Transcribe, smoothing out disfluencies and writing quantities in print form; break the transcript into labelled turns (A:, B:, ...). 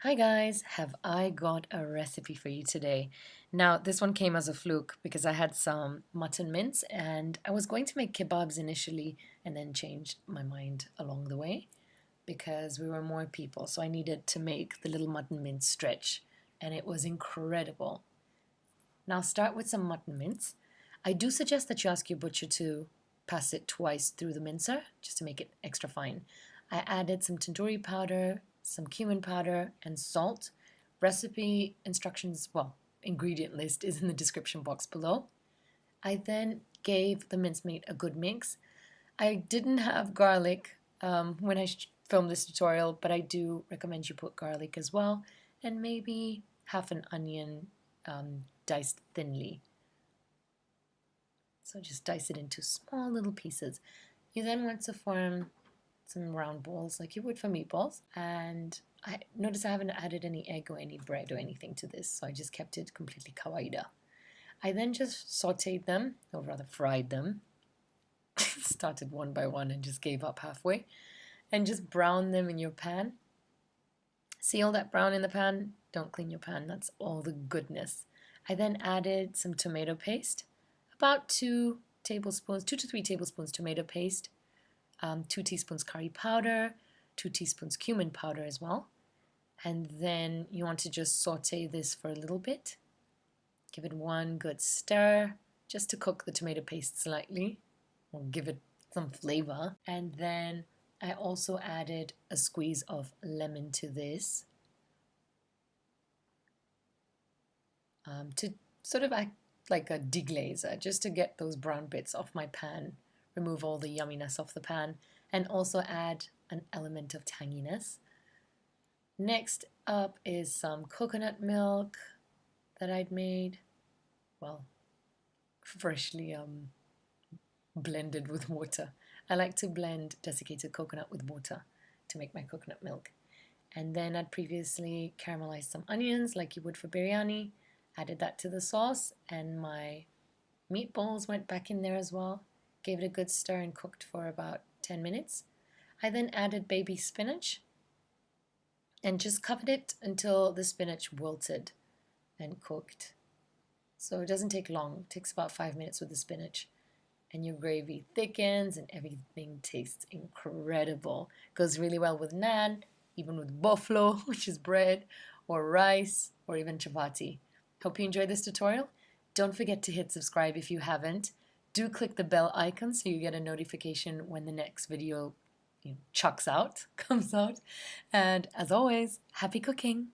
A: Hi guys, have I got a recipe for you today? Now, this one came as a fluke because I had some mutton mince and I was going to make kebabs initially and then changed my mind along the way because we were more people, so I needed to make the little mutton mince stretch and it was incredible. Now, start with some mutton mince. I do suggest that you ask your butcher to pass it twice through the mincer just to make it extra fine. I added some tandoori powder, some cumin powder, and salt. Recipe instructions, well, ingredient list is in the description box below. I then gave the mincemeat a good mix. I didn't have garlic when I filmed this tutorial, but I do recommend you put garlic as well, and maybe half an onion diced thinly. So just dice it into small little pieces. You then want to form some round balls like you would for meatballs. And I notice I haven't added any egg or any bread or anything to this, so I just kept it completely kawaida. I then just sauteed them, or rather fried them. Started one by one and just gave up halfway. And just brown them in your pan. See all that brown in the pan? Don't clean your pan, that's all the goodness. I then added some tomato paste, about 2 to 3 tablespoons tomato paste, 2 teaspoons curry powder, 2 teaspoons cumin powder as well. And then you want to just saute this for a little bit. Give it one good stir just to cook the tomato paste slightly, or give it some flavor. And then I also added a squeeze of lemon to this to sort of act like a deglazer, just to get those brown bits off my pan, remove all the yumminess off the pan, and also add an element of tanginess. Next up is some coconut milk that I'd made, well, freshly blended with water. I like to blend desiccated coconut with water to make my coconut milk. And then I'd previously caramelized some onions like you would for biryani, added that to the sauce, and my meatballs went back in there as well. Gave it a good stir and cooked for about 10 minutes. I then added baby spinach and just covered it until the spinach wilted and cooked. So it doesn't take long, it takes about 5 minutes with the spinach. And your gravy thickens and everything tastes incredible. Goes really well with naan, even with buffalo, which is bread, or rice, or even chapati. Hope you enjoyed this tutorial. Don't forget to hit subscribe if you haven't. Do click the bell icon so you get a notification when the next video chucks out, comes out. And as always, happy cooking!